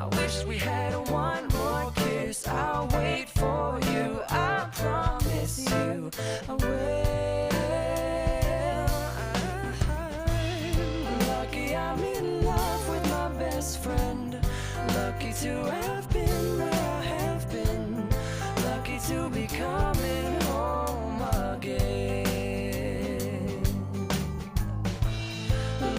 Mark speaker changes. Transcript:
Speaker 1: I wish we had one more kiss. I'll wait for you, I promise you I will. Lucky I'm in love with my best friend. Lucky to have